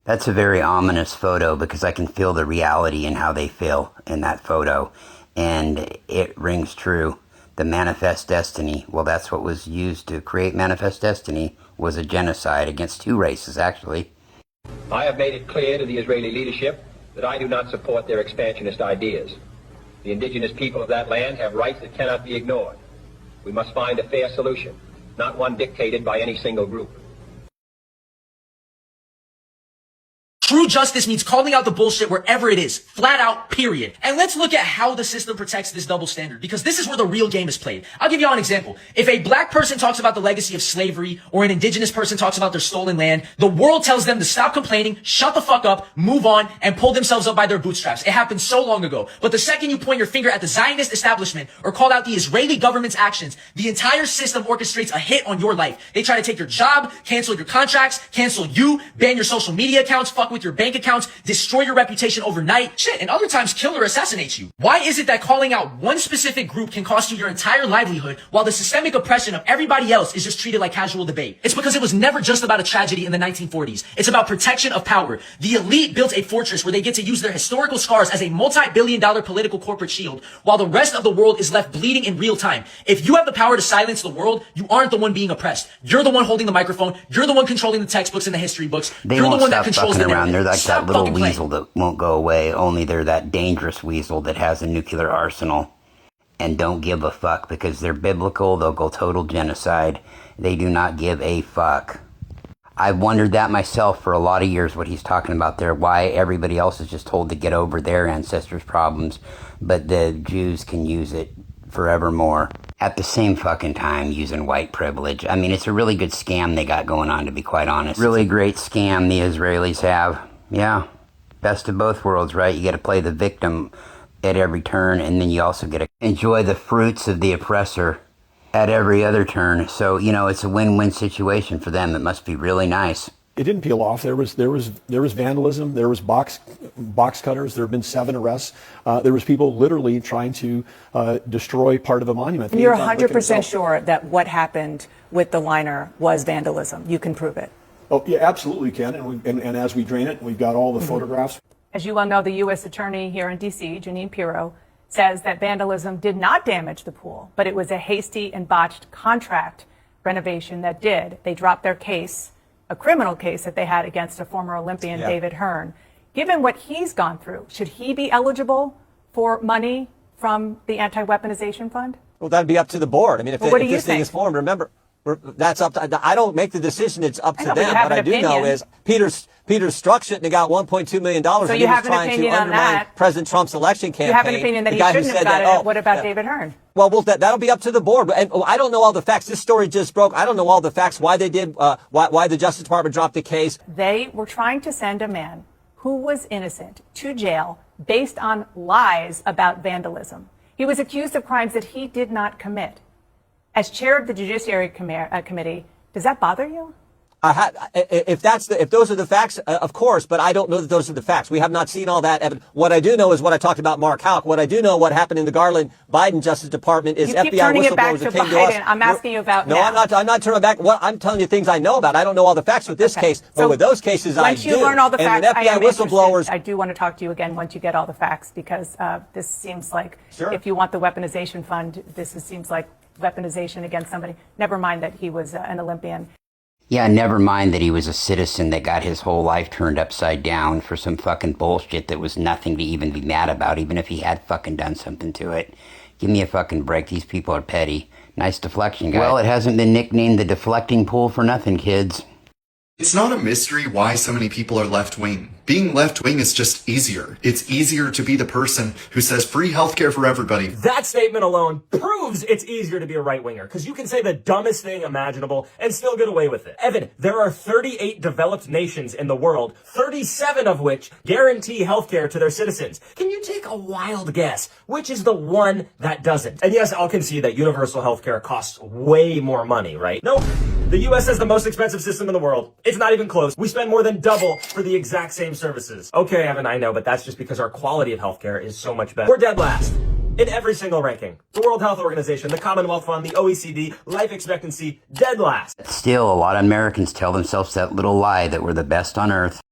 That's a very ominous photo because I can feel the reality in how they feel in that photo. And it rings true. The Manifest Destiny, well, that's what was used to create Manifest Destiny, was a genocide against two races, actually. I have made it clear to the Israeli leadership that I do not support their expansionist ideas. The indigenous people of that land have rights that cannot be ignored. We must find a fair solution, not one dictated by any single group. True justice means calling out the bullshit wherever it is. Flat out, period. And let's look at how the system protects this double standard, because this is where the real game is played. I'll give you all an example. If a black person talks about the legacy of slavery, or an indigenous person talks about their stolen land, the world tells them to stop complaining, shut the fuck up, move on, and pull themselves up by their bootstraps. It happened so long ago. But the second you point your finger at the Zionist establishment, or call out the Israeli government's actions, the entire system orchestrates a hit on your life. They try to take your job, cancel your contracts, cancel you, ban your social media accounts, fuck with your bank accounts, destroy your reputation overnight, shit, and other times kill or assassinate you. Why is it that calling out one specific group can cost you your entire livelihood, while the systemic oppression of everybody else is just treated like casual debate? It's because it was never just about a tragedy in the 1940s. It's about protection of power. The elite built a fortress where they get to use their historical scars as a multi-billion-dollar political corporate shield, while the rest of the world is left bleeding in real time. If you have the power to silence the world, you aren't the one being oppressed. You're the one holding the microphone. You're the one controlling the textbooks and the history books. You're the one that controls the narrative. They're like that little weasel that won't go away, only they're that dangerous weasel that has a nuclear arsenal and don't give a fuck because they're biblical. They'll go total genocide. They do not give a fuck. I've wondered that myself for a lot of years, what he's talking about there, why everybody else is just told to get over their ancestors' problems, but the Jews can use it forevermore at the same fucking time using white privilege. I mean, it's a really good scam they got going on, to be quite honest. Really great scam the Israelis have. Yeah, best of both worlds, right? You get to play the victim at every turn, and then you also get to enjoy the fruits of the oppressor at every other turn. So, you know, it's a win-win situation for them. It must be really nice. It didn't peel off. There was vandalism. There was box cutters. There have been 7 arrests. There was people literally trying to destroy part of a monument. You're 100% sure that what happened with the liner was vandalism. You can prove it. Oh, yeah, absolutely can. And as we drain it, we've got all the photographs. As you well know, the U.S. Attorney here in D.C., Jeanine Pirro, says that vandalism did not damage the pool, but it was a hasty and botched contract renovation that did. They dropped their case, a criminal case that they had against a former Olympian, David Hearn. Given what he's gone through, should he be eligible for money from the Anti-Weaponization Fund? Well, that'd be up to the board. I mean, if this thing is formed, remember, that's up to, I don't make the decision. It's up to them. What I do know is Peter Strzok shouldn't have got $1.2 million. So you have an opinion on that? President Trump's election campaign. You have an opinion that he shouldn't have got it. What about David Hearn? Well, that'll be up to the board. And I don't know all the facts. This story just broke. I don't know all the facts, why they did, why the Justice Department dropped the case. They were trying to send a man who was innocent to jail based on lies about vandalism. He was accused of crimes that he did not commit. As chair of the Judiciary Committee, does that bother you? If those are the facts, of course, but I don't know that those are the facts. We have not seen all that evidence. What I do know is what I talked about Mark Houck. What I do know what happened in the Garland-Biden Justice Department is FBI whistleblowers that came to us. I'm asking you about No, I'm not turning back. I'm telling you things I know about. I don't know all the facts with this case, but with those cases I do. Once you learn all the facts, and FBI whistleblowers. I do want to talk to you again once you get all the facts, because this seems like if you want the weaponization fund, seems like weaponization against somebody. Never mind that he was an Olympian. Yeah, never mind that he was a citizen that got his whole life turned upside down for some fucking bullshit that was nothing to even be mad about, even if he had fucking done something to it. Give me a fucking break. These people are petty. Nice deflection, guy. Well, it hasn't been nicknamed the deflecting pool for nothing, kids. It's not a mystery why so many people are left-wing. Being left-wing is just easier. It's easier to be the person who says free healthcare for everybody. That statement alone proves it's easier to be a right-winger, because you can say the dumbest thing imaginable and still get away with it. Evan, there are 38 developed nations in the world, 37 of which guarantee healthcare to their citizens. Can you take a wild guess which is the one that doesn't? And yes, I'll concede that universal healthcare costs way more money, right? No. The U.S. has the most expensive system in the world. It's not even close. We spend more than double for the exact same services. Okay, Evan, I know, but that's just because our quality of healthcare is so much better. We're dead last in every single ranking. The World Health Organization, the Commonwealth Fund, the OECD, life expectancy, dead last. Still, a lot of Americans tell themselves that little lie that we're the best on earth.